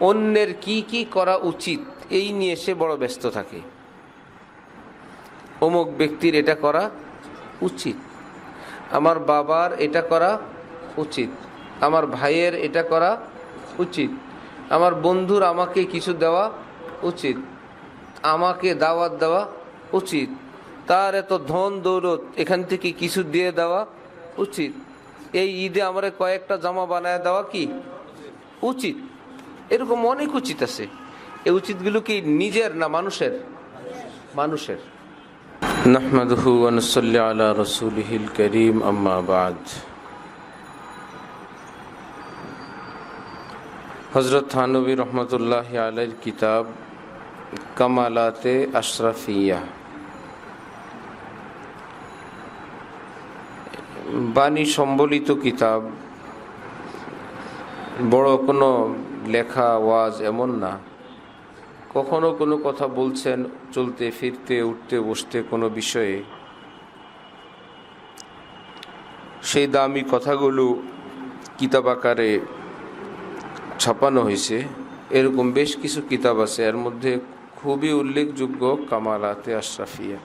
অন্যের কি কি করা উচিত এই নিয়ে সে বড় ব্যস্ত থাকে। অমুক ব্যক্তির এটা করা উচিত, আমার বাবার এটা করা উচিত, আমার ভাইয়ের এটা করা উচিত, আমার বন্ধুর আমাকে কিছু দেওয়া উচিত, আমাকে দাওয়াত দেওয়া উচিত, তার এত ধন দৌলত এখান থেকে কিছু দিয়ে দেওয়া উচিত, এই ঈদে আমার কয়েকটা জামা বানায় দেওয়া কি উচিত। এরকম অনেক উচিত আছে। এই উচিতগুলো কি নিজের না মানুষের? মানুষের। নাহমাদুহু ওয়া নুসাল্লি আলা রাসূলিহিল কারীম, আম্মা বা'দ। হযরত থানবী রহমাতুল্লাহি আলাইহির কিতাব কামালাতে আশরাফিয়া, বাণী সম্বলিত কিতাব। বড় কোনো লেখা ওয়াজ এমন না, কখনো কোনো কথা বলছেন চলতে ফিরতে উঠতে বসতে কোনো বিষয়ে, সেই দামি কথাগুলো কিতাব আকারে ছাপানো হয়েছে। এরকম বেশ কিছু কিতাব আছে, এর মধ্যে খুবই উল্লেখযোগ্য কামালাতে আশরাফিয়া।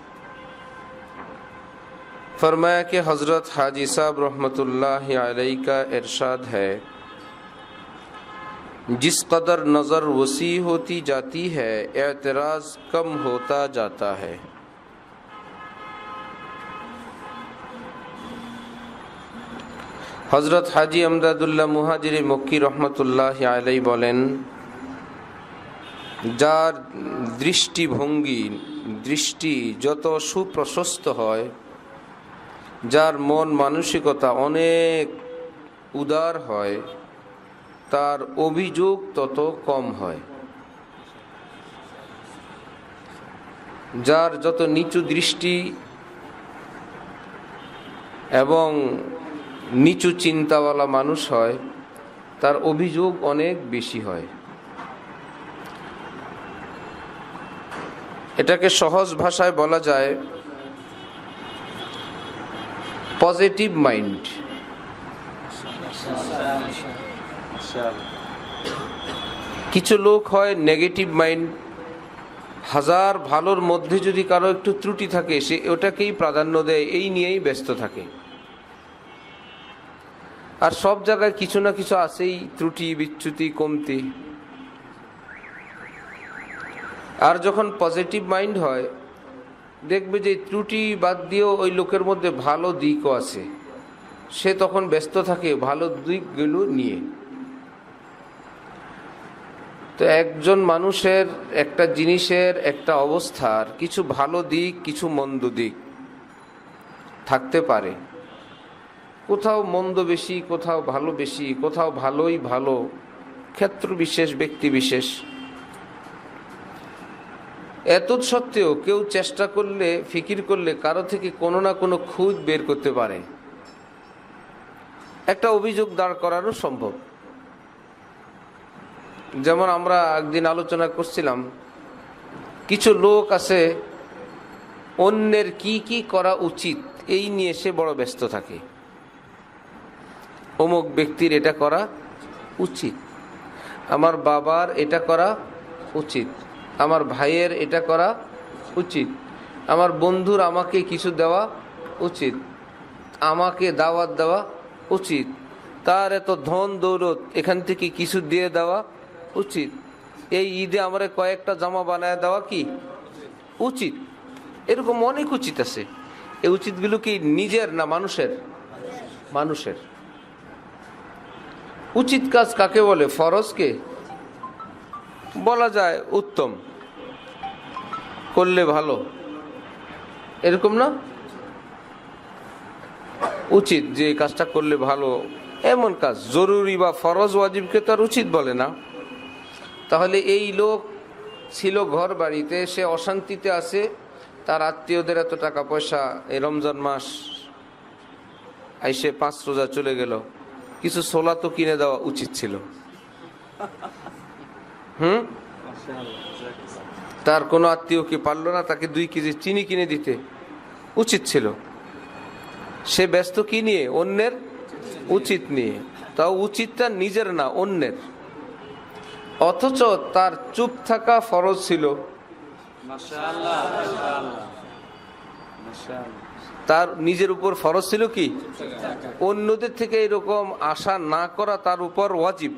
फरमाया कि हज़रत हाजी साहब रहमतुल्लाहि अलैहि का इरशाद है, जिस कदर नज़र वसी होती जाती है एतराज़ कम होता जाता है। हज़रत हाजी अमदादुल्लाह मुहाजिर मक्की रहमतुल्लाहि अलैहि बोलेन, जार दृष्टिभंगी दृष्टि যত সুপ্রশস্ত হয়, যার মন মানসিকতা অনেক উদার হয়, তার অভিযোগ তত কম হয়। যার যত নিচু দৃষ্টি এবং নিচু চিন্তাওয়ালা মানুষ হয়, তার অভিযোগ অনেক বেশি হয়। এটাকে সহজ ভাষায় বলা যায় পজিটিভ মাইন্ড। কিছু লোক হয় নেগেটিভ মাইন্ড। হাজার ভালোর মধ্যে যদি কারো একটু ত্রুটি থাকে, সে ওটাকেই প্রাধান্য দেয়, এই নিয়েই ব্যস্ত থাকে। আর সব জায়গায় কিছু না কিছু আছেই, ত্রুটি বিচ্যুতি কমতি। আর যখন পজিটিভ মাইন্ড হয়, দেখবে যে ত্রুটি বাদ দিয়েও ওই লোকের মধ্যে ভালো দিকও আছে, সে তখন ব্যস্ত থাকে ভালো দিকগুলো নিয়ে। তো একজন মানুষের, একটা জিনিসের, একটা অবস্থার কিছু ভালো দিক কিছু মন্দ দিক থাকতে পারে। কোথাও মন্দ বেশি, কোথাও ভালো বেশি, কোথাও ভালোই ভালো, ক্ষেত্র বিশেষ, ব্যক্তি বিশেষ। এত সত্ত্বেও কেউ চেষ্টা করলে, ফিকির করলে কারো থেকে কোনো না কোনো খুঁত বের করতে পারে, একটা অভিযোগ দাঁড় করানো সম্ভব। যেমন আমরা একদিন আলোচনা করছিলাম, কিছু লোক আছে অন্যের কি কি করা উচিত এই নিয়ে সে বড় ব্যস্ত থাকে। অমুক ব্যক্তির এটা করা উচিত, আমার বাবার এটা করা উচিত, আমার ভাইয়ের এটা করা উচিত, আমার বন্ধুর আমাকে কিছু দেওয়া উচিত, আমাকে দাওয়াত দেওয়া উচিত, তার এত ধন দৌলত এখান থেকে কিছু দিয়ে দেওয়া উচিত, এই ঈদে আমার কয়েকটা জামা বানায় দেওয়া কি উচিত। এরকম অনেক উচিত আছে। এই উচিতগুলো কি নিজের না মানুষের? মানুষের। উচিত কাজ কাকে বলে? ফরজকে বলা যায় উত্তম, করলে ভালো, এরকম না? উচিত যে কাজটা করলে ভালো, এমন কাজ জরুরি বা ফরজ ওয়াজিবকে তো আর উচিত বলে না। তাহলে এই লোক ছিল ঘর বাড়িতে, সে অশান্তিতে আছে, তার আত্মীয়দের এত টাকা পয়সা, এই রমজান মাস আইসে 5 রোজা চলে গেল, কিছু ছোলা তো কিনে দেওয়া উচিত ছিল। তার কোনো আত্মীয় কি পারলো না তাকে 2 কেজি চিনি কিনে দিতে? উচিত ছিল। সে ব্যস্ত কি নিয়ে? অন্যের উচিত নিয়ে। তাও উচিতটা নিজের না, অন্যের। অথচ তার চুপ থাকা ফরজ ছিল। মাশাআল্লাহ, মাশাআল্লাহ, মাশাআল্লাহ। তার নিজের উপর ফরজ ছিল কি? অন্যদের থেকে এরকম আশা না করা তার উপর ওয়াজিব।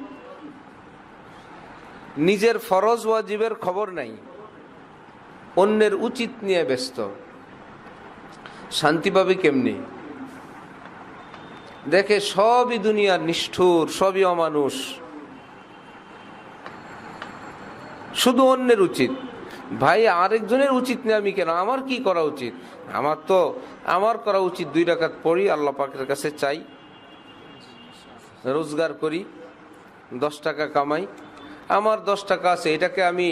নিজের ফরজ ওয়াজিবের খবর নাই, অন্যের উচিত নিয়ে ব্যস্ত। শান্তি পাবে কেমনি? দেখে সবই দুনিয়ার নিষ্ঠুর, সবই অমানুষ, শুধু অন্যের উচিত। ভাই আরেকজনের উচিত নেই আমি কেন, আমার কি করা উচিত? আমার করা উচিত 2 রাকাত পড়ি, আল্লাহ পাকের কাছে চাই, রোজগার করি, 10 টাকা কামাই, আমার 10 টাকা আছে, এটাকে আমি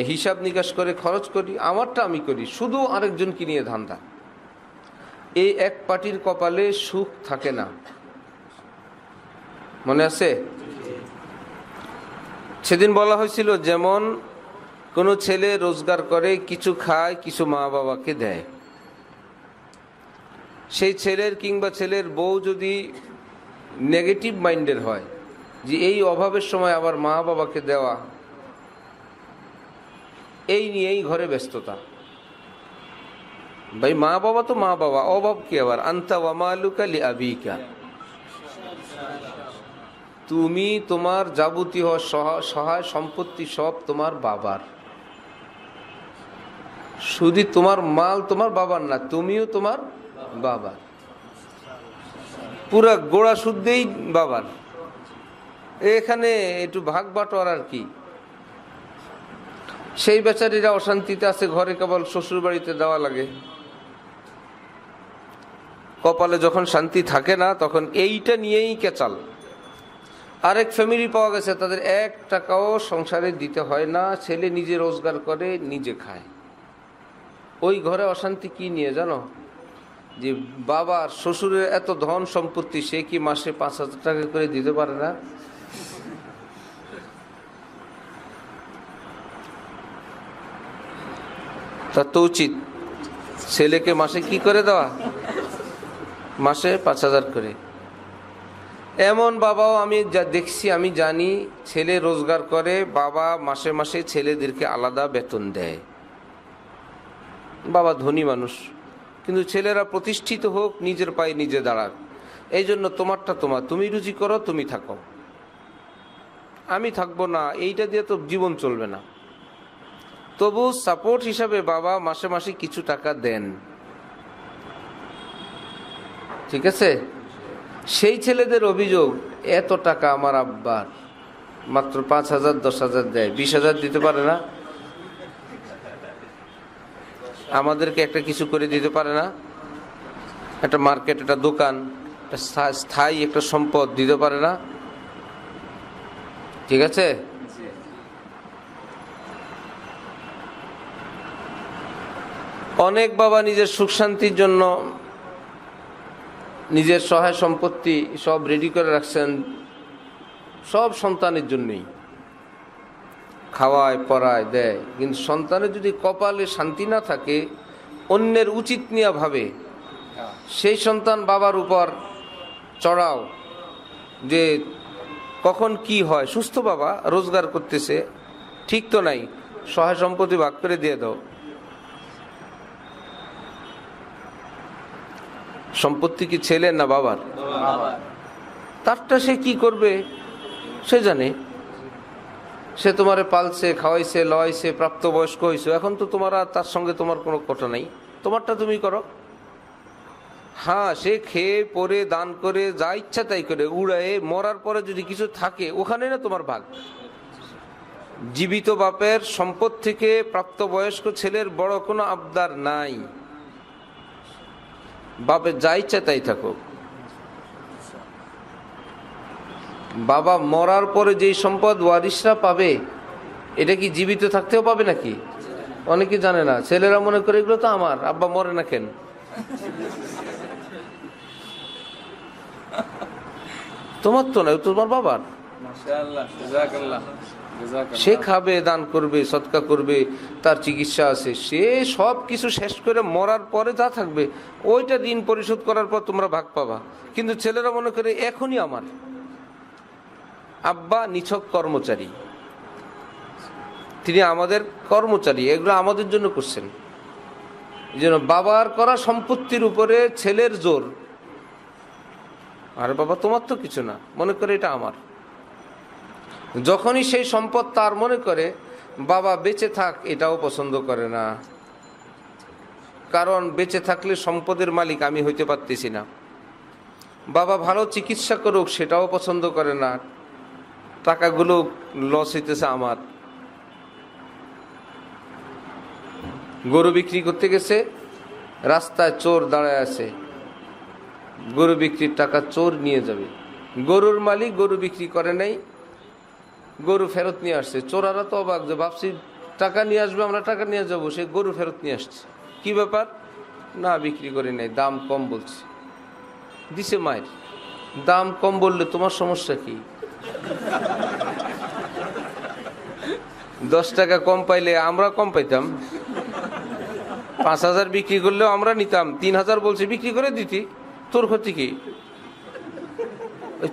হিসাব নিকাশ করে খরচ করি, আমারটা আমি করি, শুধু আরেকজনকে নিয়ে ধান্দা। এই এক পার্টির কপালে সুখ থাকে না, মনে আছে? সেদিন বলা হয়েছিল যেমন কোনো ছেলে রোজগার করে, কিছু খায়, কিছু মা বাবাকে দেয়। সেই ছেলের কিংবা ছেলের বউ যদি নেগেটিভ মাইন্ডের হয় যে এই অভাবের সময় আবার মা বাবাকে দেওয়া, এই নিয়েই ঘরে ব্যস্ততা। ভাই মা বাবা তো মা বাবা, অভাব কি আবার? আনতা ওয়া মালুকা লিআবিকা, তুমি তোমার যাবতীয় সহায় সম্পত্তি সব তোমার বাবার, শুধু তোমার মাল তোমার বাবার না, তুমিও তোমার বাবার, পুরা গোড়া শুদ্ধেই বাবার। এখানে একটু ভাগ বাটোয়ার আর কি। সেই বেচারীরা অশান্তিতে আছে, ঘরে কেবল শ্বশুর বাড়িতে দেওয়া লাগে। কপালে যখন শান্তি থাকে না তখন এইটা নিয়েই কেচাল। আরেক ফ্যামিলি পাওয়া গেছে তাদের 1 টাকাও সংসারে দিতে হয় না, ছেলে নিজে রোজগার করে নিজে খায়। ওই ঘরে অশান্তি কি নিয়ে জানো? যে বাবার শ্বশুরের এত ধন সম্পত্তি, সে কি মাসে 5,000 টাকা করে দিতে পারে না? তার তো উচিত ছেলেকে মাসে কি করে দেওয়া, মাসে 5,000 করে। এমন বাবাও আমি যা দেখছি, আমি জানি, ছেলে রোজগার করে, বাবা মাসে মাসে ছেলেদেরকে আলাদা বেতন দেয়। বাবা ধনী মানুষ, কিন্তু ছেলেরা প্রতিষ্ঠিত হোক, নিজের পায়ে নিজে দাঁড়াক, এই জন্য তোমারটা তোমার, তুমি রুজি করো, তুমি থাকো, আমি থাকবো না, এইটা দিয়ে তো জীবন চলবে না। তবু সাপোর্ট হিসাবে বাবা মাসে মাসে কিছু টাকা দেন, ঠিক আছে? সেই ছেলেদের অভিযোগ, এত টাকা আমার আব্বার, মাত্র 5,000 10,000 দেয়, 20,000 দিতে পারে না, আমাদেরকে একটা কিছু করে দিতে পারে না, একটা মার্কেট, একটা দোকান, একটা স্থায়ী একটা সম্পদ দিতে পারে না, ঠিক আছে? অনেক বাবা নিজের সুখ শান্তির জন্য নিজের সহায় সম্পত্তি সব রেডি করে রাখছেন, সব সন্তানের জন্যই, খাওয়ায় পড়ায় দেয়, কিন্তু সন্তানের যদি কপালে শান্তি না থাকে, অন্যের উচিত নিয়ে ভাবে, সেই সন্তান বাবার উপর চড়াও যে কখন কি হয়। সুস্থ বাবা রোজগার করতেছে, ঠিক তো নাই, সহায় সম্পত্তি ভাগ করে দিয়ে দাও। সম্পত্তি কি ছেলের না বাবার? তারটা সে কি করবে সে জানে। সে তোমারে পালছে, খাওয়াইছে, লওয়াইছে, প্রাপ্তবয়স্ক হয়েছে, এখন তো তোমার আর তার সঙ্গে তোমার কোনো কথা নাই, তোমারটা তুমি করো। হ্যাঁ, সে খেয়ে পরে দান করে যা ইচ্ছা তাই করে উড়ায়ে, মরার পরে যদি কিছু থাকে ওখানে না তোমার ভাগ। জীবিত বাপের সম্পদ থেকে প্রাপ্তবয়স্ক ছেলের বড় কোনো আবদার নাই, বাপের যা ইচ্ছা তাই থাকুক। বাবা মরার পরে যেই সম্পদ ওয়ারিশরা পাবে, এটা কি জীবিত থাকতেও পাবে নাকি? অনেকে জানে না, ছেলেরা মনে করে এগুলো তো আমার, আব্বা মরে না কেন? তোমার তো নয়, তোমার বাবার। সে খাবে, দান করবে, সদকা করবে, তার চিকিৎসা আছে, সে সব কিছু শেষ করে মরার পরে যা থাকবে ওইটা ঋণ পরিশোধ করার পর তোমরা ভাগ পাবা। কিন্তু ছেলেরা মনে করে এখনই আমার। আব্বা নিছক কর্মচারী, তিনি আমাদের কর্মচারী, এগুলো আমাদের জন্য করছেন। এই জন্য বাবার করা সম্পত্তির উপরে ছেলের জোর, আরে বাবা তোমার তো কিছু না, মনে করে এটা আমার। যখনই সেই সম্পদ তার মনে করে, বাবা বেঁচে থাক এটাও পছন্দ করে না, কারণ বেঁচে থাকলে সম্পদের মালিক আমি হইতে পারতেছি না। বাবা ভালো চিকিৎসা করুক সেটাও পছন্দ করে না, টাকাগুলো লস হইতেছে আমার। গরু বিক্রি করতে গেছে, রাস্তায় চোর দাঁড়ায় আছে, গরু বিক্রির টাকা চোর নিয়ে যাবে। গরুর মালিক গরু বিক্রি করে নাই, গরু ফেরত নিয়ে আসছে। চোরারা তো অবাক, যে ভাবছি টাকা নিয়ে আসবে, আমরা টাকা নিয়ে যাবো, সে গরু ফেরত নিয়ে আসছে। কি ব্যাপার? না বিক্রি করে নাই, দাম কম বলছে। দিছে মায়ের। দাম কম বললে তোমার সমস্যা কি? 10 টাকা কম পাইলে আমরা কম পাইতাম, 5,000 বিক্রি করলেও আমরা নিতাম, 3,000 বলছে বিক্রি করে দিতি, তোর ক্ষতি কি?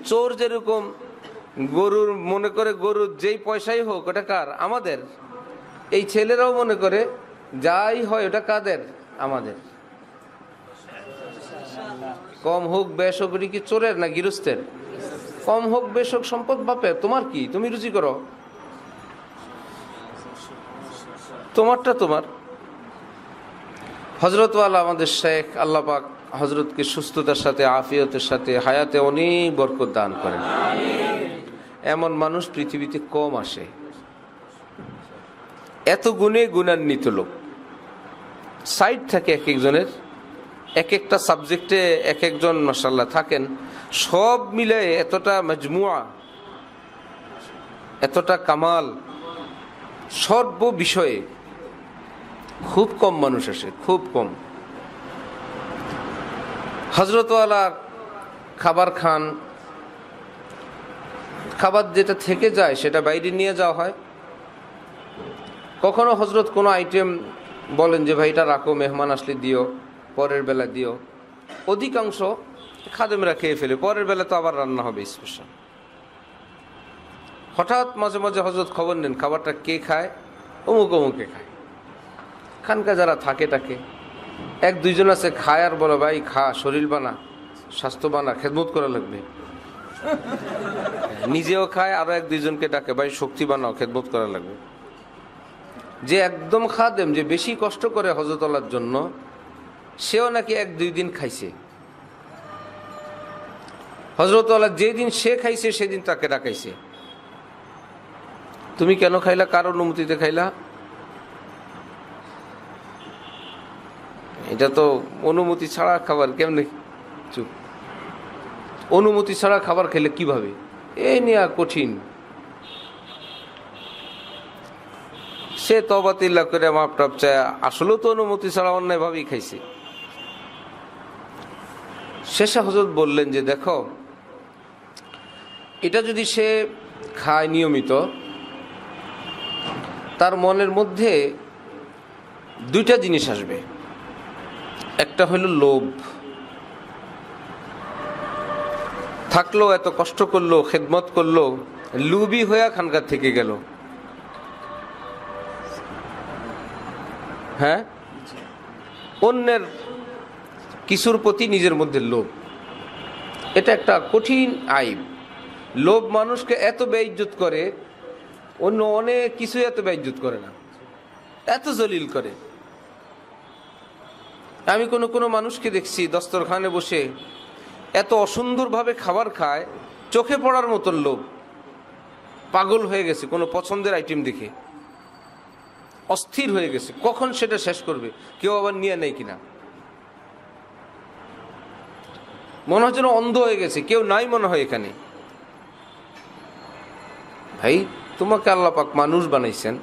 চোর যেরকম গরুর মনে করে গরুর যেই পয়সাই হোক ওটা কার? আমাদের। এই ছেলেরাও মনে করে যাই হয় ওটা কাদের? আমাদের। কম হোক বেশ হোক, কি চোরের না গৃহস্থের? কম হোক বেশ হোক সম্পদ বাপের, তোমার কি? তুমি রুজি করো, তোমারটা তোমার। হযরত ওয়ালা আমাদের শেখ, আল্লাহ পাক হযরতকে সুস্থতার সাথে আফিয়তের সাথে হায়াতে অনেক বরকত দান করেন। এমন মানুষ পৃথিবীতে কম আসে, এত গুণে গুণান্বিত লোক। সাইড থাকে এক একজনের, এক একটা সাবজেক্টে এক একজন মাশাআল্লাহ থাকেন, সব মিলে এতটা মজমুয়া, এতটা কামাল, সর্ব বিষয়ে খুব কম মানুষ আসে, খুব কম। হযরতওয়ালা খাবার খান, খাবার যেটা থেকে যায় সেটা বাইরে নিয়ে যাওয়া হয়। কখনো হযরত কোনো আইটেম বলেন যে ভাই এটা রাখো, মেহমান আসলে দিও, পরের বেলা দিও। অধিকাংশ খাদেমরা খেয়ে ফেলে, পরের বেলা তো আবার রান্না হবে স্পেশাল। হঠাৎ মাঝে মাঝে হযরত খবর নেন খাবারটা কে খায়, অমুক অমুকে খায়। খানকা যারা থাকে তাকে 1-2 জন আছে খায় আর বলে ভাই খা, শরীর বানা, স্বাস্থ্য বানা, খেদমত করা লাগবে। নিজেও খায়, আরো 1-2 জনকে ডাকে ভাই শক্তি বানাও, খেদমত করা লাগবে। যে একদম খাদেম, যে বেশি কষ্ট করে হযরত আল্লাহর জন্য, সেও নাকি 1-2 দিন খাইছে। হযরত আল্লাহ যেদিন সে খাইছে সেদিন তাকে ডাকাইছে, তুমি কেন খাইলা, কার অনুমতিতে খাইলা? এটা তো অনুমতি ছাড়া খাবার, কেমনে? চুপ। অনুমতি ছাড়া খাবার খেলে কিভাবে? এই নিয়ে কঠিন। সে তওবা তিল্লাহ করে মাপ টাপ চায়, আসলেও তো অনুমতি ছাড়া অন্যায়ভাবেই খাইছে। শেষে হযরত বললেন যে দেখো, এটা যদি সে খায় নিয়মিত, তার মনের মধ্যে 2টা জিনিস আসবে। একটা হলো লোভ, থাকলো এত কষ্ট করলো, খেদমত করলো, লুবি হয়ে খানকার থেকে গেল। হ্যাঁ, অন্যের কিছুর প্রতি নিজের মধ্যে লোভ, এটা একটা কঠিন আইব। লোভ মানুষকে এত বেইজ্জত করে, অন্য অনেক কিছু এত বেইজ্জত করে না, এত জলিল করে। আমি কোনো মানুষকে দেখছি দস্তরখানে বসে এত অসুন্দরভাবে খাবার খায়, চোখে পড়ার মতন লোভ, পাগল হয়ে গেছে কোনো পছন্দের আইটেম দেখে, অস্থির হয়ে গেছে কখন সেটা শেষ করবে, কেউ আবার নিয়ে নেয় কিনা। মনে হয় যেন অন্ধ হয়ে গেছে, কেউ নাই মনে হয় এখানে। ভাই তোমাকে আল্লাহ পাক মানুষ বানাইছেন,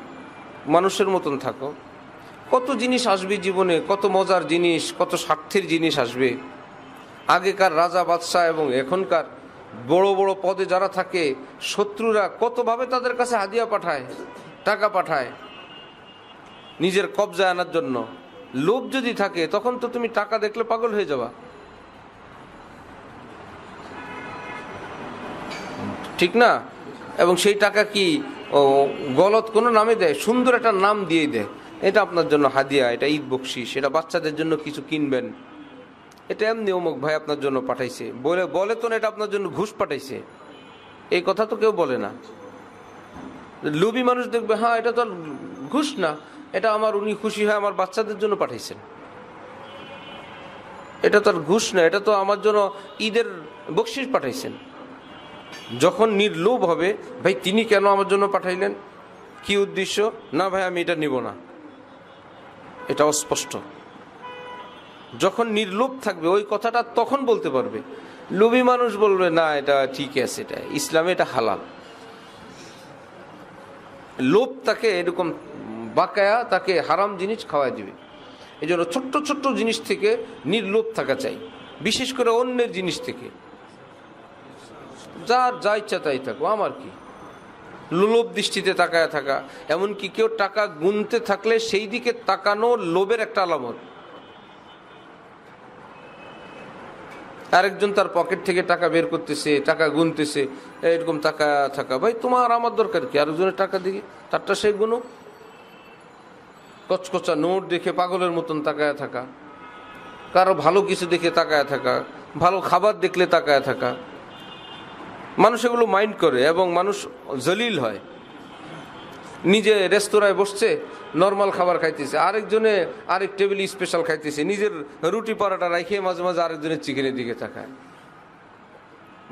মানুষের মতন থাকো। কত জিনিস আসবে জীবনে, কত মজার জিনিস, কত স্বার্থের জিনিস আসবে। আগেকার রাজা বাদশাহ এবং এখনকার বড় বড় পদে যারা থাকে, শত্রুরা কতভাবে তাদের কাছে হাদিয়া পাঠায়, টাকা পাঠায় নিজের কবজায় আনার জন্য। লোভ যদি থাকে তখন তো তুমি টাকা দেখলে পাগল হয়ে যাবা, ঠিক না? এবং সেই টাকা কি ও গলত কোনো নামে দেয়, সুন্দর একটা নাম দিয়ে দেয়, এটা আপনার জন্য হাদিয়া, এটা ঈদ বকশিস, এটা বাচ্চাদের জন্য কিছু কিনবেন, এটা এমনি অমুক ভাই আপনার জন্য পাঠাইছে, বলে তো না এটা আপনার জন্য ঘুষ পাঠাইছে, এই কথা তো কেউ বলে না। লোভী মানুষ দেখবে, হ্যাঁ এটা তো আর ঘুষ না, এটা আমার উনি খুশি হয় আমার বাচ্চাদের জন্য পাঠাইছেন, এটা তো আর ঘুষ না, এটা তো আমার জন্য ঈদের বকশিস পাঠাইছেন। যখন নির্লোভ হবে, ভাই তিনি কেন আমার জন্য পাঠাইলেন, কি উদ্দেশ্য, না ভাই আমি এটা নিব না, এটা অস্পষ্ট। যখন নির্লোভ থাকবে ওই কথাটা তখন বলতে পারবে। লোভী মানুষ বলবে না এটা ঠিক আছে, এটা ইসলামে এটা হালাল। লোভ তাকে এরকম বাকায়া তাকে হারাম জিনিস খাওয়াই দিবে। এই জন্য ছোট্ট ছোট্ট জিনিস থেকে নির্লোভ থাকা চাই, বিশেষ করে অন্যের জিনিস থেকে। যার যা ইচ্ছা তাই থাকো, আমার কি, লোভ দৃষ্টিতে তাকায় থাকা, এমনকি কেউ টাকা গুনতে থাকলে সেই দিকে তাকানো লোভের একটা আলামত। আরেকজন তার পকেট থেকে টাকা বের করতেছে, টাকা গুনতেছে, এরকম টাকা থাকা, ভাই তোমার আমার দরকার কি, আরেকজনের টাকা দিকে তারটা সে গুনো। কচকচা নোট দেখে পাগলের মতন তাকায় থাকা, কারো ভালো কিছু দেখে তাকায় থাকা, ভালো খাবার দেখলে তাকায় থাকা, মানুষ এগুলো মাইন্ড করে এবং মানুষ জলিল হয়। নিজে রেস্তোরাঁয় বসছে, নর্মাল খাবার খাইতেছে, আরেকজনে আরেক টেবিল স্পেশাল খাইতেছে, নিজের রুটি পরাটা রাখে মাঝে মাঝে আরেকজনের চিকেনের দিকে তাকায়।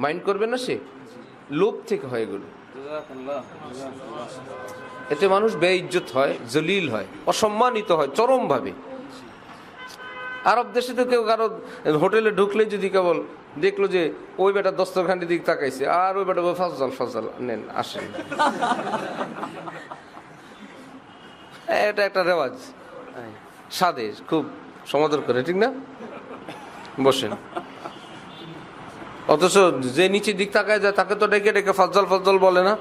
মাইন্ড করবে না, সে লোভ থেকে হয় এগুলো। এতে মানুষ বেইজ্জত হয়, জলিল হয়, অসম্মানিত হয় চরমভাবে। আরব দেশে তো কেউ কারো হোটেলে ঢুকলে যদি কেবল দেখলো যে ওই বেটা দস্তরখানির দিক তাকাইছে, আর ওই বেটা ফজল ফজল নেন আসেন, এটা একটা রেওয়াজ, সাদে খুব সমাদর করে, ঠিক না, বসেন। অথচ যে নিচের দিক তাকায় যায় তাকে তো ডেকে ডেকে ফজল ফজল বলে না,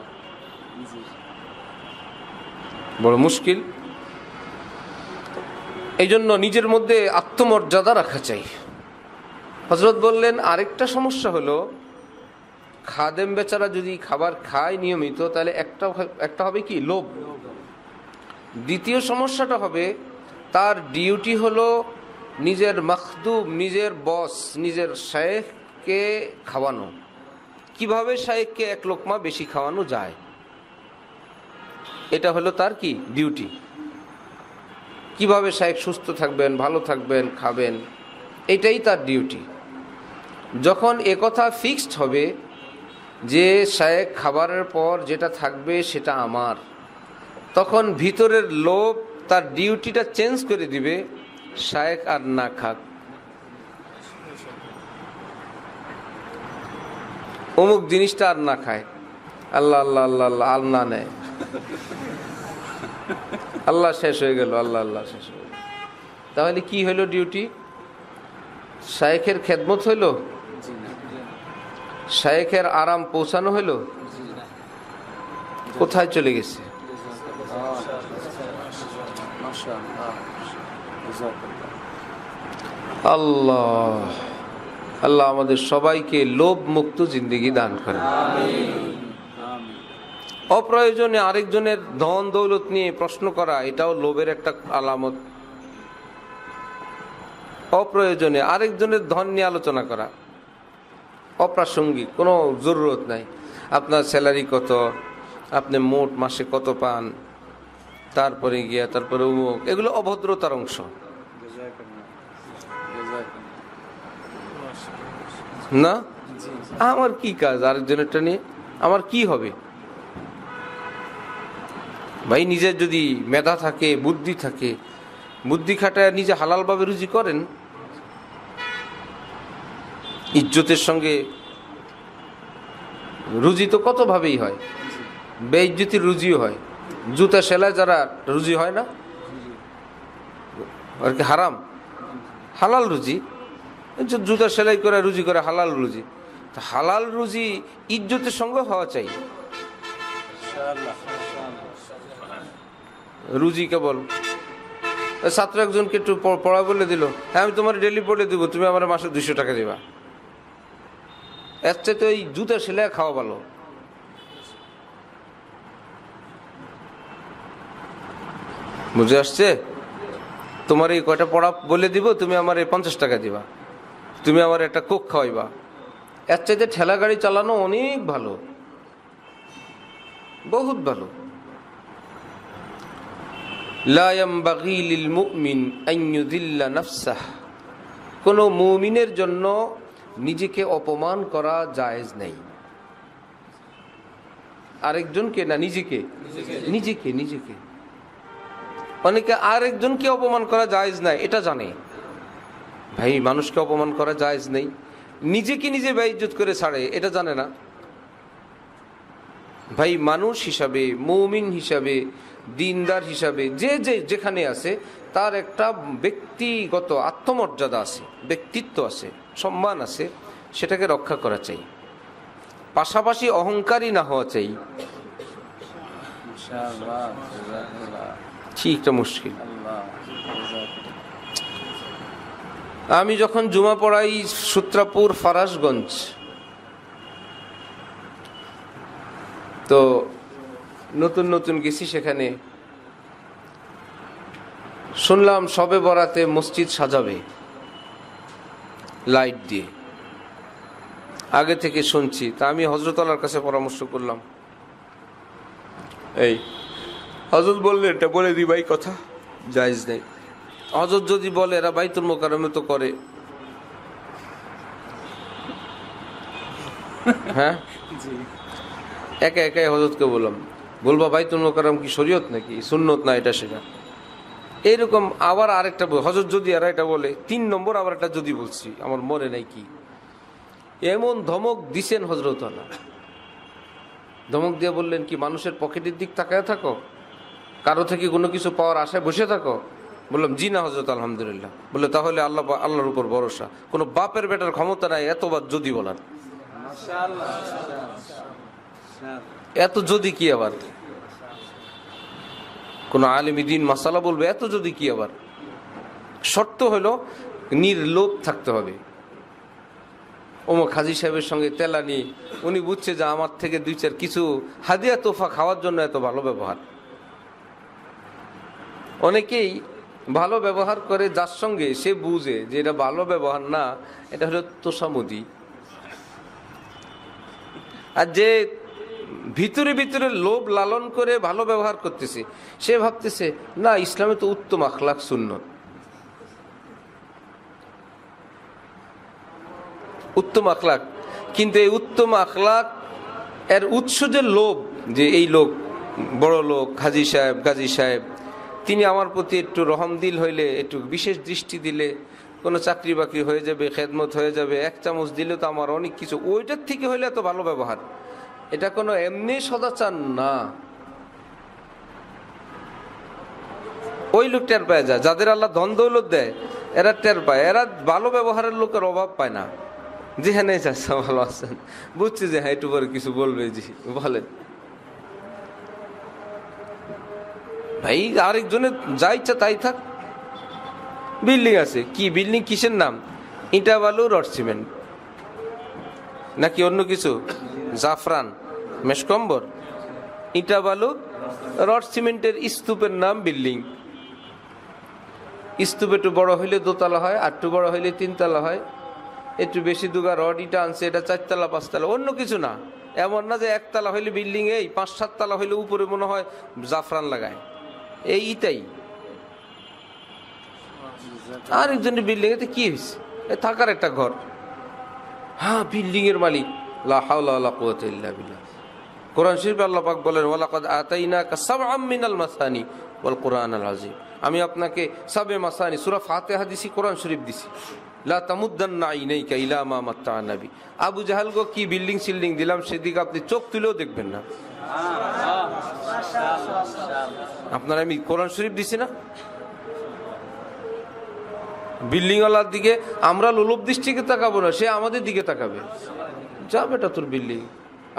বড় মুশকিল। এই জন্য নিজের মধ্যে আত্মমর্যাদা রাখা চাই। হযরত বললেন আরেকটা সমস্যা হলো, খাদেম বেচারা যদি খাবার খায় নিয়মিত, তাহলে একটা হবে কি, লোভ। দ্বিতীয় সমস্যাটা হবে, তার ডিউটি হলো নিজের মখদুম, নিজের বস, নিজের শায়েখকে খাওয়ানো। কিভাবে শায়েখকে এক লোকমা বেশি খাওয়ানো যায়, এটা হলো তার কি ডিউটি। কিভাবে শায়েখ সুস্থ থাকবেন, ভালো থাকবেন, খাবেন, এটাই তার ডিউটি। যখন একথা ফিক্সড হবে যে শায়েখ খাবারের পর যেটা থাকবে সেটা আমার, তখন ভিতরের লোভ তার ডিউটিটা চেঞ্জ করে দিবে, শায়েখ আর না খাক, অমুক জিনিসটা আর না খায়, আল্লাহ আল্লাহ আল্লাহ আল্লাহ আর না নেয়, আল্লাহ শেষ হয়ে গেল, আল্লাহ আল্লাহ শেষ হয়ে গেল। তাহলে কি হইল ডিউটি, শায়েখের খেদমত হইল, শায়েখের আরাম পৌঁছানো হইল, কোথায় চলে গেছে? আল্লাহ আল্লাহ আমাদের সবাইকে লোভ মুক্ত জিন্দেগি দান করেন। অপ্রয়োজনে আরেকজনের ধন দৌলত নিয়ে প্রশ্ন করা, এটাও লোভের একটা আলামত। অপ্রয়োজনে আরেকজনের ধন নিয়ে আলোচনা করা, অপ্রাসঙ্গিক, কোনো জরুরত নাই। আপনার স্যালারি কত, আপনি মোট মাসে কত পান, তারপরে অমুক, এগুলো অভদ্রতার অংশ না। আমার কি কাজ আরেকজনেরটা নিয়ে, আমার কি হবে? ভাই নিজের যদি মেধা থাকে, বুদ্ধি থাকে, বুদ্ধি খাটায় নিজে হালালভাবে রুজি করেন, ইজ্জতের সঙ্গে। রুজি তো কত ভাবেই হয়, বেইজ্জতির রুজিও হয়। জুতা সেলাই যারা রুজি হয় না, আর কি হারাম? হালাল রুজি, জুতা সেলাই করে রুজি করে হালাল রুজি। হালাল রুজি ইজ্জতের সঙ্গে হওয়া চাই। রুজি কেবল ছাত্র একজনকে একটু পড়া বলে দিল, হ্যাঁ আমি তোমার ডেলি পড়ে দেবো, তুমি আমার মাসে 200 টাকা দেবা। এর চাইতে ওই জুতা সেলাই খাওয়া ভালো। বুঝে আসছে? তোমার এই কয়টা পড়া বলে দিব, তুমি আমার এই 50 টাকা দিবা, তুমি আমার একটা কোক খাওয়াইবা। এর চাইতে ঠেলা গাড়ি চালানো অনেক ভালো, বহুত ভালো। লা ইয়ামবাগি লিল মুমিন আন ইউযিল্লা নাফসাহ, কোন মুমিনের জন্য নিজেকে অপমান করা জায়েজ নেই। আরেকজনকে না, নিজেকে নিজেকে নিজেকে অনেকে আরেকজনকে অপমান করা জায়েজ নাই এটা জানে, ভাই মানুষকে অপমান করা জায়েজ নেই, নিজেকে নিজে বেইজ্জত করে ছাড়ে এটা জানে না। ভাই মানুষ হিসাবে, মুমিন হিসাবে, দিনদার হিসাবে যে যে যেখানে আছে তার একটা ব্যক্তিগত আত্মমর্যাদা আছে, ব্যক্তিত্ব আছে, সম্মান আছে, সেটাকে রক্ষা করা চাই। পাশাপাশি অহংকারী না হওয়া চাই। মাশাআল্লাহ, জাযাকাল্লাহ। ঠিকটা মুশকিল। আল্লাহ, আমি যখন জুমা পড়াই সূত্রাপুর ফারাসগঞ্জ, তো নতুন নতুন গেছি, সেখানে শুনলাম শবে বরাতে মসজিদ সাজাবে লাইট দিয়ে। আগে থেকে শুনছি, তা আমি হযরত আল্লাহর কাছে পরামর্শ করলাম। এই হযরত বললে এটা বলে দি ভাই, কথা জায়েজ নেই। হযরত যদি বলে এরা বাইতুল মোকাররমে তো করে, হ্যাঁ জি। একা একাই হযরতকে বললাম, বলবা বাইতুল মোকাররম কি শরীয়ত নাকি সুন্নত না এটা সেটা, এইরকম। আবার আরেকটা হযরত যদি এরা এটা বলে, 3 নম্বর আবার একটা যদি বলছি, আমার মনে নাই কি, এমন ধমক দিছেন হযরত আল্লাহ। ধমক দিয়ে বললেন কি, মানুষের পকেটের দিক তাকায় থাকো, কারো থেকে কোনো কিছু পাওয়ার আশায় বসে থাকো? বললাম জি না হযরত, আলহামদুলিল্লাহ। বলে তাহলে আল্লাহর উপর ভরসা, কোনো বাপের বেটার ক্ষমতা নাই এতবার যদি বলার। মাশাআল্লাহ, মাশাআল্লাহ। এত যদি কি আবার, কোন আলেম দ্বীন মাসালা বলবে এত যদি কি আবার। শর্ত হলো নির্লোভ থাকতে হবে। ওমর হাজী সাহেবের সঙ্গে তেলানি, উনি বুঝছে যে আমার থেকে 2-4 কিছু হাদিয়া তোফা খাওয়ার জন্য এত ভালো ব্যবহার। অনেকেই ভালো ব্যবহার করে যার সঙ্গে সে বুঝে যে এটা ভালো ব্যবহার না, এটা হলো তোষামদি। আর যে ভিতরে ভিতরে লোভ লালন করে ভালো ব্যবহার করতেছে, সে ভাবতেছে না ইসলামে তো উত্তম আখলাক সুন্নত, উত্তম আখলাক। কিন্তু এই উত্তম আখলাক এর উৎস যে লোভ, যে এই লোক বড় লোক, হাজী সাহেব, গাজী সাহেব, তিনি আমার প্রতি একটু রহমদিল হইলে, একটু বিশেষ দৃষ্টি দিলে কোনো চাকরি বাকরি হয়ে যাবে, খেদমত হয়ে যাবে, 1 চামচ দিলে তো আমার অনেক কিছু, ওইটার থেকে হইলে এত ভালো ব্যবহার। এটা কোনো এমনি সদাচার না। ওই লোক টের পায় যায়, যাদের আল্লাহ ধন দৌলত দেয় এরা টের পায়, এরা ভালো ব্যবহারের লোকের অভাব পায় না। যেখানে চাচ্ছা ভালো আছেন, বুঝছি যে হ্যাঁ একটু পরে কিছু বলবে, জি বলেন ভাই। আরেকজনের যা ইচ্ছা তাই থাক। বিল্ডিং আছে, কি বিল্ডিং, কিসের নাম? ইটা বালু রড সিমেন্ট নাকি অন্য কিছু? জাফরান, মেশকম্বর, ইটা বালু রড সিমেন্টের স্তূপের নাম বিল্ডিং। স্তূপ একটু বড় হইলে 2 তলা হয়, আর একটু বড় হইলে 3 তলা হয়। একটু বেশি দুগা রড ইটা আনছে, এটা 4 তলা 5 তলা, অন্য কিছু না। এমন না যে 1 তলা হইলে বিল্ডিং, এই 5-7 তলা হইলে উপরে মনে হয় জাফরান লাগায়, এই ইটাই। আর একজনের বিল্ডিং এতে কি হয়েছে, থাকার একটা ঘর, হ্যাঁ বিল্ডিং এর মালিক। লা হাওলা ওয়ালা কুওয়াতা ইল্লা বিল্লাহ। কোরআন শরীফে আল্লাহ পাক বলেন, ওয়ালাকাদ আতাইনাকা সাবআম মিনাল মাসানি ওয়াল কুরআনাল আযীম। আমি আপনাকে সাবে মাসানি, সূরা ফাতিহা দিছি, কোরআন শরীফ দিছি। লা তামুদ্দান্না আইনাইকা ইলা মা মাত্তা'না বি। আবু জাহাল গো কি বিল্ডিং সিল্ডিং দিলাম, সেদিকে আপনি চোখ তুলেও দেখবেন না। আপনার আমি কোরআন শরীফ দিছি না। বিল্ডিংওয়ালার দিকে আমরা লোলুপ দৃষ্টিকে তাকাবো না, সে আমাদের দিকে তাকাবে। যা বেটা তোর বিল্ডিং।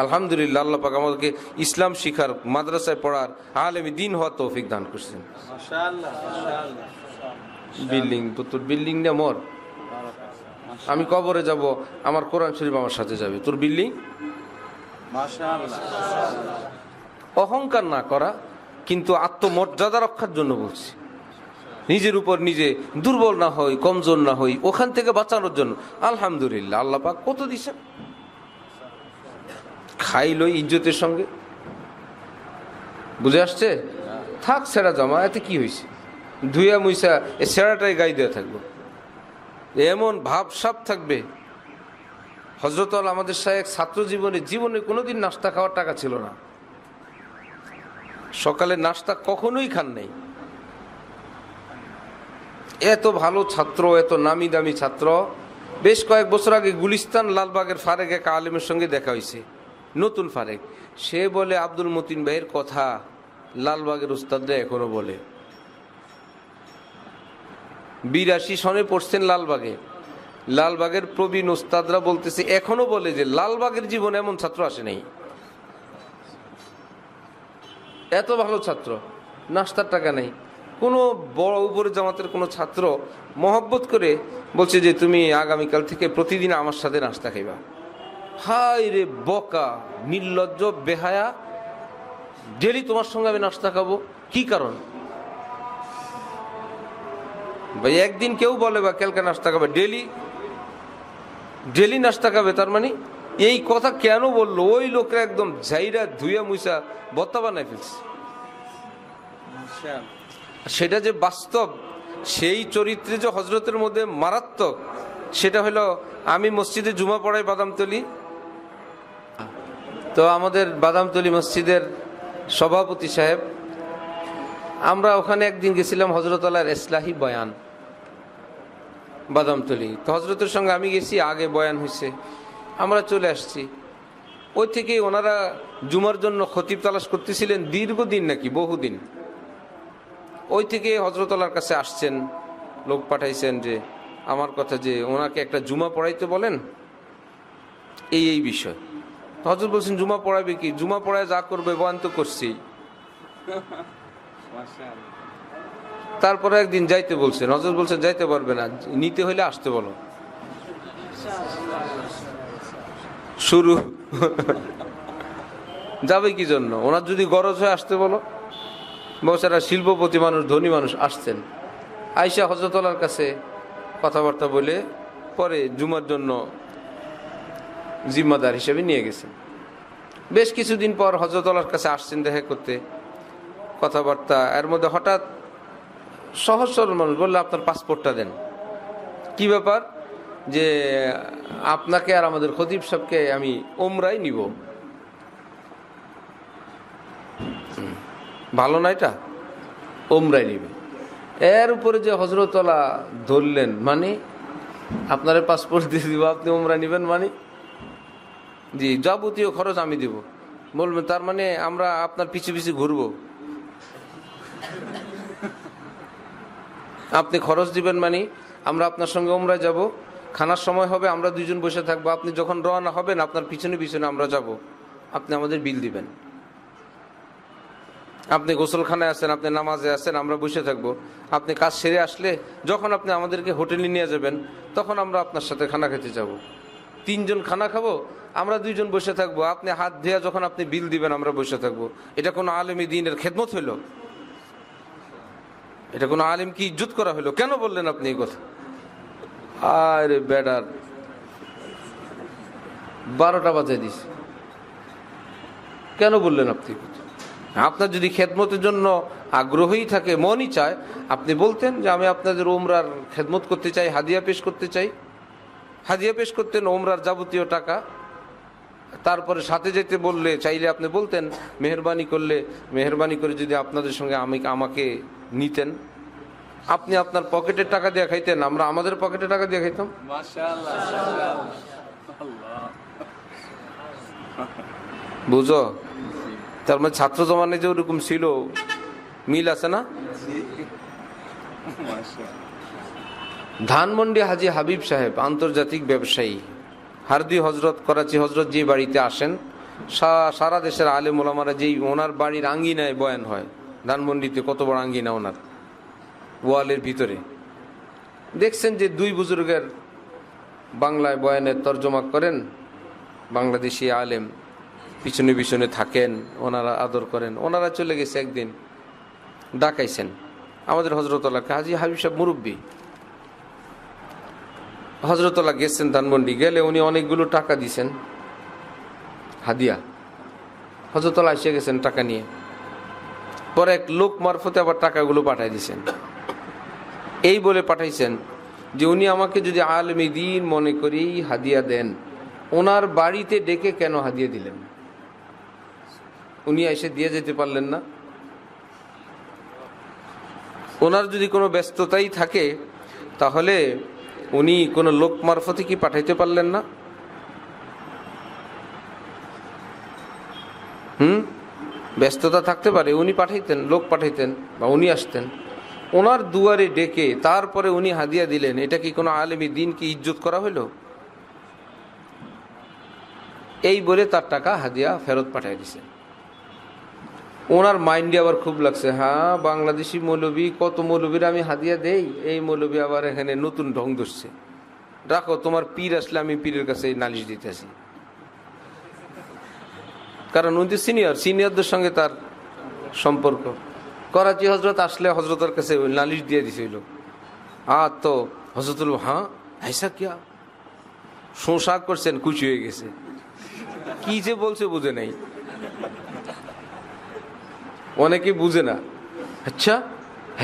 আলহামদুলিল্লাহ, আল্লাহ পাক আমাদেরকে ইসলাম শিখার, মাদ্রাসায় পড়ার, আলেমে দ্বীন হওয়ার তৌফিক দান করছেন। মাশাআল্লাহ, মাশাআল্লাহ। বিল্ডিং তো তোর বিল্ডিং না মোর। আমি কবরে যাব, আমার কোরআন শরীফ আমার সাথে যাবে, তোর বিল্ডিং। মাশাআল্লাহ। অহংকার না করা, কিন্তু আত্মমর্যাদা রক্ষার জন্য বলছি, নিজের উপর নিজে দুর্বল না হই, কমজোর না হই, ওখান থেকে বাঁচানোর জন্য। আলহামদুলিল্লাহ, আল্লাহ পাক কত দিছেন। খাইলই ইজ্জতের সঙ্গে, বুঝে আসছে? থাক ছেঁড়া জামা, এতে কি হয়েছে, ধুইয়া মুইসা এ ছেঁড়াটাই গায়ে দেওয়া থাকবো, এমন ভাবসাব থাকবে। হযরত আলী আমাদের শায়েখ ছাত্র জীবনে কোনোদিন নাস্তা খাওয়ার টাকা ছিল না, সকালে নাস্তা কখনোই খান নাই। এত ভালো ছাত্র, এত নামি দামি ছাত্র। বেশ কয়েক বছর আগে গুলিস্তান লালবাগের ফারেক এক আলেমের সঙ্গে দেখা হয়েছে, নতুন ফারেক। সে বলে আব্দুল মতিন ভাইয়ের কথা লালবাগের উস্তাদরা এখনো বলে। 82 সনে পড়ছেন লালবাগে, লালবাগের প্রবীণ উস্তাদরা বলতেছে এখনো বলে যে লালবাগের জীবনে এমন ছাত্র আসে নাই। এত ভালো ছাত্র, নাস্তার টাকা নেই। কোনো বড় উপরে জামাতের কোনো ছাত্র মহব্বত করে বলছে যে তুমি আগামীকাল থেকে প্রতিদিন আমার সাথে নাস্তা খাইবা। হাই রে বকা, নির্লজ্জ, বেহায়া, ডেলি তোমার সঙ্গে আমি নাস্তা খাবো, কি কারণ ভাই? একদিন কেউ বলে বা কালকে নাস্তা খাবে, ডেলি নাস্তা খাবে, তার মানে এই কথা কেন বললো? ওই লোকরা একদম ঝাইরা ধুইয়া মুইসা বত্তা বানায় ফেলছে। সেটা যে বাস্তব, সেই চরিত্রে যে হজরতের মধ্যে মারাত্মক, সেটা হলো আমি মসজিদে জুমা পড়াই বাদামতলী। তো আমাদের বাদামতলী মসজিদের সভাপতি সাহেব, আমরা ওখানে একদিন গেছিলাম হযরত আল্লাহর ইসলাহি বয়ান বাদামতলী। তো হজরতের সঙ্গে আমি গেছি, আগে বয়ান হয়েছে, আমরা চলে আসছি। ওই থেকে ওনারা জুমার জন্য খতিব তালাশ করতেছিলেন দীর্ঘদিন, নাকি বহুদিন। ওই থেকে হযরত আল্লাহর কাছে আসছেন, লোক পাঠাইছেন যে আমার কথা যে ওনাকে একটা জুমা পড়াইতে বলেন, এই বিষয়। হযরত বলছেন জুমা পড়াবে কি? জুমা পড়ায় যা করবে বয়ান তো করছি। তারপরে একদিন যাইতে বলছেন, হযরত বলছেন যাইতে পারবে না, নিতে হইলে আসতে বলো। শুরু যাবে কি জন্য? ওনার যদি গরজ হয় আসতে বলো। বেচারা শিল্পপতি মানুষ, ধনী মানুষ, আসছেন। আয়েশা হযরত আল্লাহর কাছে কথাবার্তা বলে পরে জুমার জন্য জিম্মাদার হিসেবে নিয়ে গেছেন। বেশ কিছুদিন পর হযরত আল্লাহর কাছে আসছেন দেখা করতে, কথাবার্তা। এর মধ্যে হঠাৎ সহজ সরল মানুষ বললে আপনার পাসপোর্টটা দেন। কি ব্যাপার? যে আপনাকে আর আমাদের খতিব সাহেবকে আমি ওমরাই নিব। ভালো না এটা? ওমরাই নিবে। এর উপরে যে হযরত আল্লাহ ধরলেন, মানে আপনার পাসপোর্ট দিয়ে দিব, আপনি ওমরা নিবেন, মানে জি যাবতীয় খরচ আমি দিব। বলবেন তার মানে আমরা আপনার পিছু পিছু ঘুরবো, আপনি খরচ দিবেন, মানে আমরা আপনার সঙ্গে ওমরায় যাব, খানার সময় হবে আমরা দুইজন বসে থাকবো, আপনি যখন রওনা হবেন আপনার পিছনে পিছনে আমরা যাব, আপনি আমাদের বিল দিবেন। আপনি গোসলখানায় আছেন, আপনি নামাজে আছেন, আমরা বসে থাকবো। আপনি কাজ সেরে আসলে যখন আপনি আমাদেরকে হোটেলে নিয়ে যাবেন, তখন আমরা আপনার সাথে খানা খেতে যাব। 3 জন খানা খাবো, আমরা 2 জন বসে থাকবো। আপনি হাত ধুয়ে যখন আপনি বিল দিবেন আমরা বসে থাকবো। এটা কোনো আলেম দ্বীনের খেদমত হইল? এটা কোনো আলেম কি ইজ্জত করা হইলো? কেন বললেন আপনি এই কথা? আরে বেডার 12টা বাজায় দিস, কেন বললেন আপনি? আপনার যদি খেদমতের জন্য আগ্রহী থাকে, মনই চায়, আপনি বলতেন যে আমি আপনাদের ওমরার খেদমত করতে চাই, হাদিয়া পেশ করতে চাই। হাদিয়া পেশ করতেন, ওমরার যাবতীয় টাকা। তারপরে সাথে যেতে বললে চাইলে আপনি বলতেন মেহরবানি করলে, মেহরবানি করে যদি আপনাদের সঙ্গে আমাকে নিতেন। আপনি আপনার পকেটের টাকা দিয়ে খাইতেন, আমরা আমাদের পকেটে টাকা দিয়ে খাইতাম। বুঝো? তার মানে ছাত্র জমানায় যে ওরকম ছিল, মিল আছে না? ধানমন্ডি হাজী হাবিব সাহেব আন্তর্জাতিক ব্যবসায়ী, হারদি হজরত, করাচি হজরত যে বাড়িতে আসেন, সারা দেশের আলেম ওলামারা যেই ওনার বাড়ির আঙ্গিনায় বয়ান হয়। ধানমন্ডিতে কত বড় আঙ্গিনা ওনার, ওয়ালের ভিতরে। দেখছেন যে 2 বুজুর্গের বাংলায় বয়ানের তর্জমা করেন, বাংলাদেশি আলেম পিছনে পিছনে থাকেন, ওনারা আদর করেন। ওনারা চলে গেছে একদিন, ডাকাইছেন আমাদের হজরতওয়ালা হাজী হাবিব সাহেব মুরব্বী। হজরতওয়ালা গেছেন ধানমন্ডি, গেলে উনি অনেকগুলো টাকা দিছেন হাদিয়া। হজরতওয়ালা এসে গেছেন টাকা নিয়ে, পরে এক লোক মারফতে আবার টাকাগুলো পাঠাই দিছেন। এই বলে পাঠাইছেন যে উনি আমাকে যদি আলেমে দ্বীন মনে করি হাদিয়া দেন, ওনার বাড়িতে ডেকে কেন হাদিয়া দিলেন? উনি এসে দিয়ে যেতে পারলেন না? ওনার যদি কোনো ব্যস্ততাই থাকে তাহলে উনি কোনো লোক মারফতে কি পাঠাইতে পারলেন না? ব্যস্ততা থাকতে পারে, উনি পাঠাইতেন, লোক পাঠাইতেন বা উনি আসতেন। ওনার দুয়ারে ডেকে তারপরে উনি হাদিয়া দিলেন, এটা কি কোনো আলেমী দ্বীনকে ইজ্জত করা হইল? এই বলে তার টাকা হাদিয়া ফেরত পাঠাই দিছে। ওনার মাইন্ডে আবার খুব লাগছে, হ্যাঁ বাংলাদেশি মৌলবী, কত মৌলবীর আমি হাদিয়া দেই, এই মৌলবী আবার এখানে নতুন ঢং ধরছে, রাখো তোমার পীর আসলে আমি পীরের কাছে নালিশ দিতেছি। কারণ উনি সিনিয়রদের সঙ্গে তার সম্পর্ক। করাচি হজরত আসলে হজরতের কাছে নালিশ দিয়ে দিছিল। তো হজরতুল হ্যাঁ ऐसा क्या, শোঁশাক করছেন, খুশি হয়ে গেছে, কি যে বলছে বুঝে নাই। অনেকে বুঝে না, আচ্ছা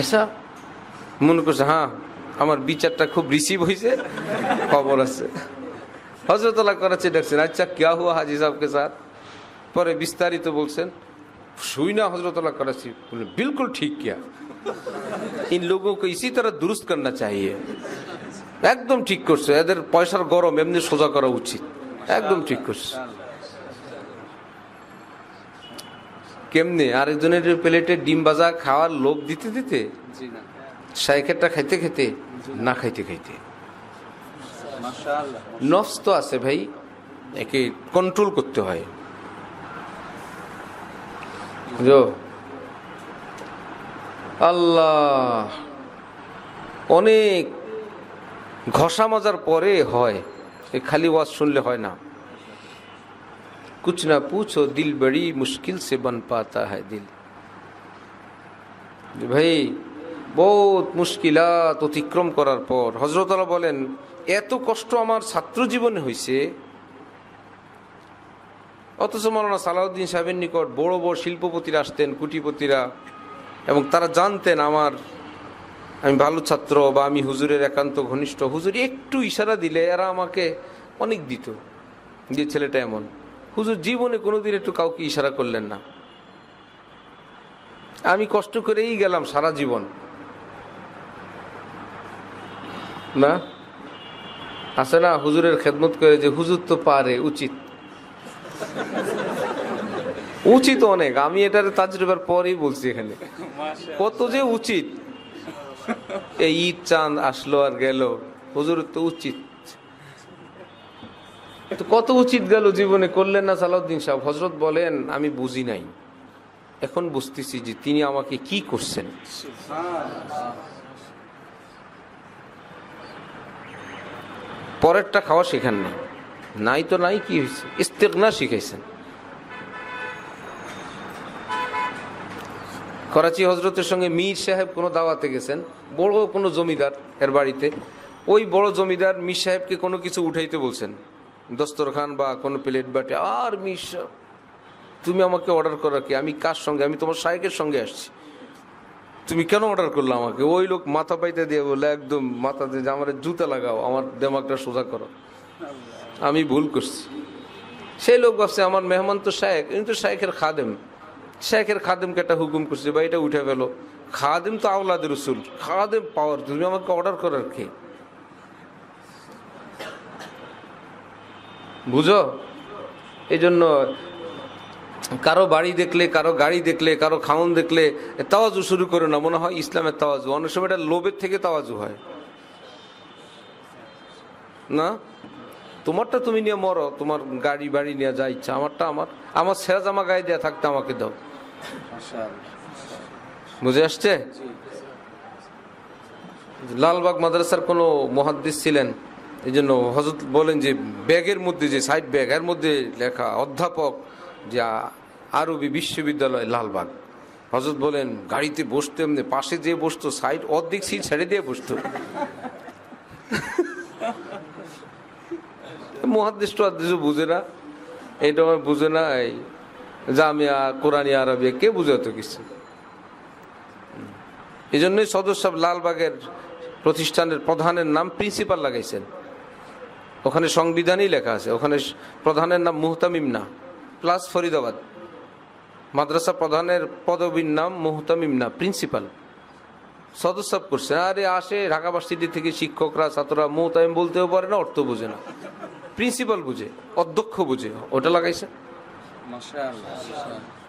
ऐसा মনে করছে হ্যাঁ আমার বিচারটা খুব রিসিভ হয়েছে, খবর আছে। হজরতুল্লাহ করাচি দেখছেন, আচ্ছা क्या हुआ हाजी साहब के साथ, পরে বিস্তারিত বলছেন। শুই না হজরতুল্লাহ कराची बोले बिल्कुल ठीक किया, इन लोगों को इसी तरह दुरुस्त करना चाहिए। একদম ঠিক করছে, এদের পয়সার গরম এমনি সোজা করা উচিত, একদম ঠিক করছে। কেমনে আরেকজনের প্লেটে ডিম ভাজা খাওয়ার লোভ দিতে দিতে, শাইখেরটা খাইতে খেতে, না খাইতে খাইতে। নফস তো আছে ভাই, একে কন্ট্রোল করতে হয়। আল্লাহ, অনেক ঘষা মজার পরে হয়, খালি ওয়াজ শুনলে হয় না। कुछ ना पूछो दिल बड़ी मुश्किल से बन पाता है दिल। ভাই বহুত মুশকিলাত অতিক্রম করার পর হযরত আল্লাহ বলেন, এত কষ্ট আমার ছাত্র জীবনে হয়েছে, অথচ মাওলানা সালাউদ্দিন সাহেবের নিকট বড় বড় শিল্পপতিরা আসতেন, কুটিপতিরা, এবং তারা জানতেন আমি ভালো ছাত্র বা আমি হুজুরের একান্ত ঘনিষ্ঠ। হুজুর একটু ইশারা দিলে এরা আমাকে অনেক দিত, যে ছেলেটা এমন। হুজুর জীবনে কোনোদিন একটু কাউকে ইশারা করলেন না। আমি কষ্ট করেই গেলাম সারা জীবন, না আছে না হুজুরের খেদমত করে যে হুজুর তো পারে, উচিত উচিত অনেক। আমি এটার তাজরিবার পরেই বলছি এখানে কত যে উচিত। এই ঈদ চাঁদ আসলো আর গেল, হুজুরের তো উচিত, তো কত উচিত গেল জীবনে, করলেন না সালাউদ্দিন সাহেব। হযরত বলেন, আমি বুঝি নাই, এখন বুঝতেছি যে তিনি আমাকে কি করছেন। পরেরটা খাওয়া শেখান নাই, নাই তো নাই, কি হয়েছে, ইস্তেগনা শিখাইছেন। করাচি হজরতের সঙ্গে মীর সাহেব কোনো দাওয়াতে গেছেন, বড় কোনো জমিদার এর বাড়িতে। ওই বড় জমিদার মীর সাহেবকে কোনো কিছু উঠাইতে বলছেন, দস্তরখান বা কোনো প্লেট বাটে। আর মীর সাহেব, তুমি আমাকে অর্ডার করা কি, আমি কার সঙ্গে, আমি তোমার শায়েখের সঙ্গে আসছি, তুমি কেন অর্ডার করলো আমাকে? ওই লোক মাথা পাইতে দিয়ে বলে, একদম মাথা দিয়ে আমার জুতা লাগাও, আমার দেমাগটা সোজা করো, আমি ভুল করছি। সেই লোক ভাবছে আমার মেহমান তো শায়েখ, কিন্তু শায়েখের খাদেম, শায়েখের খাদেমকে একটা হুকুম করছে, বা এটা উঠে ফেলো। খাদেম তো আওলাদের রসুল, খাদেম পাওয়ার, তুমি আমাকে অর্ডার করার কে? বুঝো? এই জন্য কারো বাড়ি দেখলে, কারো গাড়ি দেখলে, কারো খাওন দেখলে তাওয়াজু শুরু করো না, মনে হয় ইসলামের তাওয়াজু। অনেক সময় এটা লোভের থেকে তাওয়াজু হয় না। তোমারটা তুমি নিয়ে মরো, তোমার গাড়ি বাড়ি নিয়ে যা ইচ্ছা, আমারটা আমার ছেঁড়া জামা গায়ে দেওয়া থাকতে আমাকে দাও। বুঝে আসছে? লালবাগ মাদ্রাসার কোনো মুহাদ্দিস ছিলেন, এই জন্য হযরত বলেন যে ব্যাগের মধ্যে, যে সাইড ব্যাগ, এর মধ্যে লেখা অধ্যাপক যে আরবি বিশ্ববিদ্যালয় লালবাগ। হযরত বলেন গাড়িতে বসতে এমনি পাশে যে বসতো সাইড অর্ধেক সিট ছেড়ে দিয়ে বসতো। মুহাদ্দিস টুহাদ্দিসও বুঝে না, এটা বুঝে না, এই জামিয়া কোরআনী আরবিয়া কে বুঝে তো কিছু। এই জন্যই সদর সাহেব লালবাগের প্রতিষ্ঠানের প্রধানের নাম প্রিন্সিপাল লাগাইছেন। ওখানে সংবিধানই লেখা আছে, ওখানে প্রধানের নাম মুহতামিম না, প্লাস ফরিদাবাদ মাদ্রাসা প্রধানের পদবীর নাম মুহতামিম না, প্রিন্সিপাল। সদর সাহেব করছেন। আরে আসে ঢাকা ভার্সিটি থেকে শিক্ষকরা ছাত্ররা মুহতামিম বলতেও পারে না, অর্থ বুঝে না, প্রিন্সিপাল বুঝে, অধ্যক্ষ বুঝে, ওটা লাগাইছে। মাশাআল্লাহ।